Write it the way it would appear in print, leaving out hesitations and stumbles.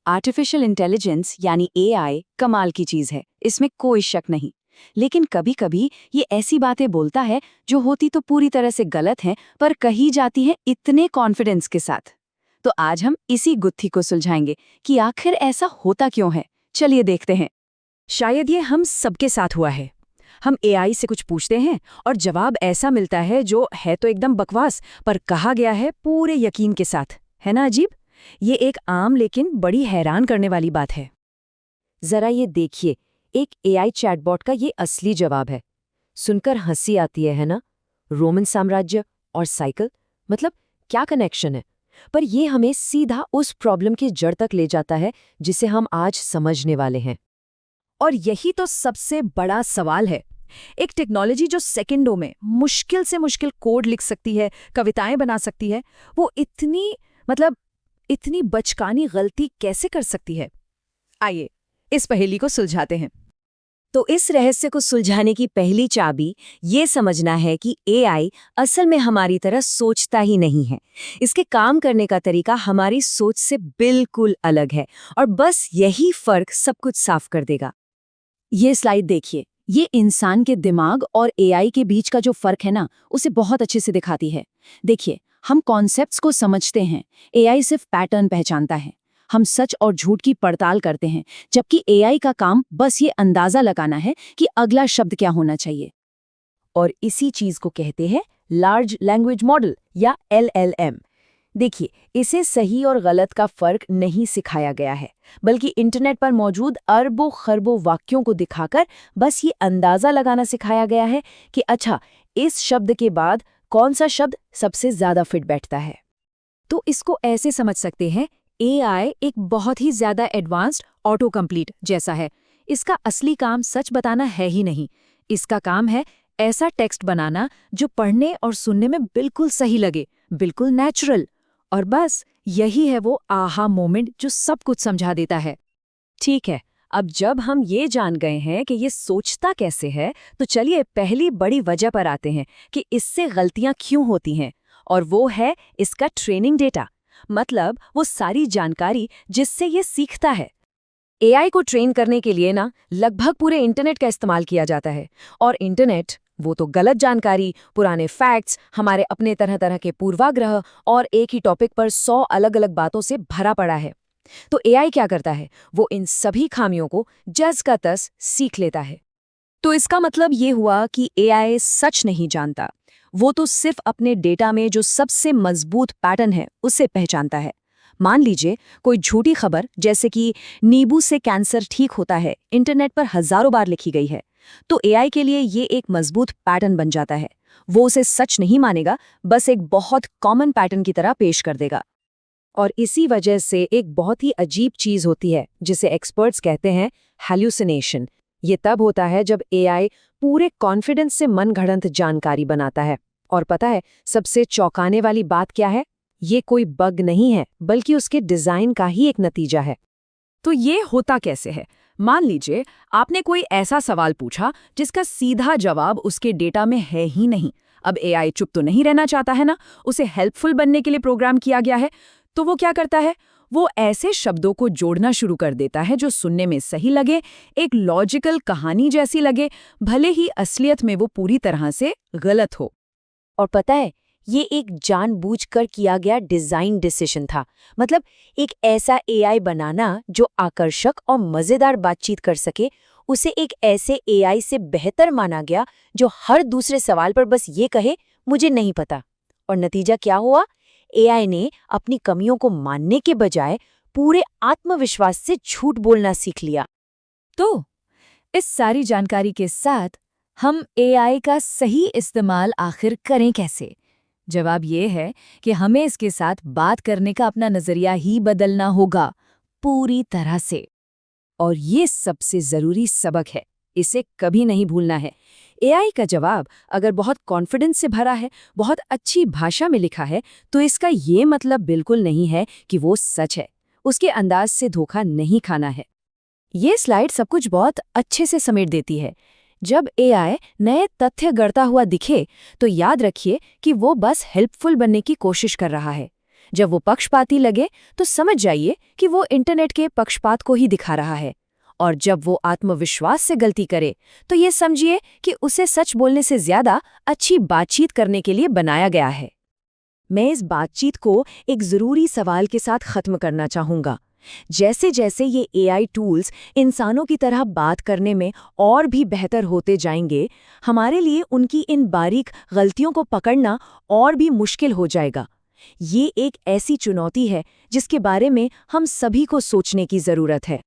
Artificial intelligence यानी AI कमाल की चीज है, इसमें कोई शक नहीं। लेकिन कभी कभी ये ऐसी बातें बोलता है जो होती तो पूरी तरह से गलत हैं, पर कही जाती है इतने कॉन्फिडेंस के साथ। तो आज हम इसी गुत्थी को सुलझाएंगे कि आखिर ऐसा होता क्यों है। चलिए देखते हैं। शायद ये हम सबके साथ हुआ है। हम एआई से कुछ पूछते हैं और जवाब ऐसा मिलता है जो है तो एकदम बकवास, पर कहा गया है पूरे यकीन के साथ। है ना अजीब? ये एक आम लेकिन बड़ी हैरान करने वाली बात है। जरा ये देखिए, एक एआई चैटबॉट का ये असली जवाब है। सुनकर हंसी आती है ना? रोमन साम्राज्य और साइकिल, मतलब क्या कनेक्शन है? पर ये हमें सीधा उस प्रॉब्लम की जड़ तक ले जाता है जिसे हम आज समझने वाले हैं। और यही तो सबसे बड़ा सवाल है। एक टेक्नोलॉजी जो सेकंडों में मुश्किल से मुश्किल कोड लिख सकती है, कविताएं बना सकती है, वो इतनी बचकानी गलती कैसे कर सकती है? आइए इस पहेली को सुलझाते हैं। तो इस रहस्य को सुलझाने की पहली चाबी ये समझना है कि एआई असल में हमारी तरह सोचता ही नहीं है। इसके काम करने का तरीका हमारी सोच से बिल्कुल अलग है, और बस यही फर्क सब कुछ साफ कर देगा। ये स्लाइड देखिए, ये इंसान के दिमाग और एआई के बीच का जो फर्क है ना, उसे बहुत अच्छे से दिखाती है। देखिए, हम कॉन्सेप्ट्स को समझते हैं, एआई सिर्फ पैटर्न पहचानता है। हम सच और झूठ की पड़ताल करते हैं, जबकि एआई का काम बस ये अंदाजा लगाना है कि अगला शब्द क्या होना चाहिए। और इसी चीज को कहते हैं लार्ज लैंग्वेज मॉडल या LLM। देखिए, इसे सही और गलत का फर्क नहीं सिखाया गया है, बल्कि इंटरनेट पर मौजूद अरबों खरबों वाक्यों को दिखाकर बस ये अंदाजा लगाना सिखाया गया है कि अच्छा, इस शब्द के बाद कौन सा शब्द सबसे ज्यादा फिट बैठता है। तो इसको ऐसे समझ सकते हैं, एआई एक बहुत ही ज्यादा एडवांस्ड ऑटो कंप्लीट जैसा है। इसका असली काम सच बताना है ही नहीं। इसका काम है ऐसा टेक्स्ट बनाना जो पढ़ने और सुनने में बिल्कुल सही लगे, बिल्कुल नेचुरल। और बस यही है वो आहा मोमेंट जो सब कुछ समझा देता है। ठीक है, अब जब हम ये जान गए हैं कि ये सोचता कैसे है, तो चलिए पहली बड़ी वजह पर आते हैं कि इससे गलतियां क्यों होती हैं। और वो है इसका ट्रेनिंग डेटा, मतलब वो सारी जानकारी जिससे ये सीखता है। एआई को ट्रेन करने के लिए ना लगभग पूरे इंटरनेट का इस्तेमाल किया जाता है। और इंटरनेट वो तो गलत जानकारी, पुराने फैक्ट्स, हमारे अपने तरह तरह के पूर्वाग्रह और एक ही टॉपिक पर 100 अलग अलग बातों से भरा पड़ा है। तो एआई क्या करता है? वो इन सभी खामियों को जस का तस सीख लेता है। तो इसका मतलब ये हुआ कि एआई सच नहीं जानता, वो तो सिर्फ अपने डेटा में जो सबसे मजबूत पैटर्न है उसे पहचानता है। मान लीजिए कोई झूठी खबर, जैसे कि नींबू से कैंसर ठीक होता है, इंटरनेट पर हजारों बार लिखी गई है, तो एआई के लिए ये एक मजबूत पैटर्न बन जाता है। वो उसे सच नहीं मानेगा, बस एक बहुत कॉमन पैटर्न की तरह पेश कर देगा। और इसी वजह से एक बहुत ही अजीब चीज होती है जिसे एक्सपर्ट्स कहते हैं हैल्यूसिनेशन। ये तब होता है जब एआई पूरे कॉन्फिडेंस से मनगढ़ंत जानकारी बनाता है। और पता है सबसे चौंकाने वाली बात क्या है? ये कोई बग नहीं है, बल्कि उसके डिजाइन का ही एक नतीजा है। तो ये होता कैसे है? मान लीजिए आपने कोई ऐसा सवाल पूछा जिसका सीधा जवाब उसके डेटा में है ही नहीं। अब एआई चुप तो नहीं रहना चाहता है ना, उसे हेल्पफुल बनने के लिए प्रोग्राम किया गया है। तो वो क्या करता है? वो ऐसे शब्दों को जोड़ना शुरू कर देता है जो सुनने में सही लगे, एक लॉजिकल कहानी जैसी लगे, भले ही असलियत में वो पूरी तरह से गलत हो। और पता है, ये एक जानबूझकर किया गया डिजाइन डिसीजन था। मतलब एक ऐसा एआई बनाना जो आकर्षक और मजेदार बातचीत कर सके, उसे एक ऐसे एआई से बेहतर माना गया जो हर दूसरे सवाल पर बस ये कहे मुझे नहीं पता। और नतीजा क्या हुआ? एआई ने अपनी कमियों को मानने के बजाय पूरे आत्मविश्वास से झूठ बोलना सीख लिया। तो इस सारी जानकारी के साथ हम एआई का सही इस्तेमाल आखिर करें कैसे? जवाब ये है कि हमें इसके साथ बात करने का अपना नजरिया ही बदलना होगा, पूरी तरह से। और ये सबसे जरूरी सबक है, इसे कभी नहीं भूलना है। एआई का जवाब अगर बहुत कॉन्फिडेंस से भरा है, बहुत अच्छी भाषा में लिखा है, तो इसका ये मतलब बिल्कुल नहीं है कि वो सच है। उसके अंदाज से धोखा नहीं खाना है। ये स्लाइड सब कुछ बहुत अच्छे से समेट देती है। जब एआई नए तथ्य गढ़ता हुआ दिखे, तो याद रखिए कि वो बस हेल्पफुल बनने की कोशिश कर रहा है। जब वो पक्षपाती लगे तो समझ जाइए कि वो इंटरनेट के पक्षपात को ही दिखा रहा है, और जब वो आत्मविश्वास से गलती करे तो ये समझिए कि उसे सच बोलने से ज्यादा अच्छी बातचीत करने के लिए बनाया गया है। मैं इस बातचीत को एक जरूरी सवाल के साथ खत्म करना चाहूंगा। जैसे जैसे ये एआई टूल्स इंसानों की तरह बात करने में और भी बेहतर होते जाएंगे, हमारे लिए उनकी इन बारीक गलतियों को पकड़ना और भी मुश्किल हो जाएगा। ये एक ऐसी चुनौती है जिसके बारे में हम सभी को सोचने की जरूरत है।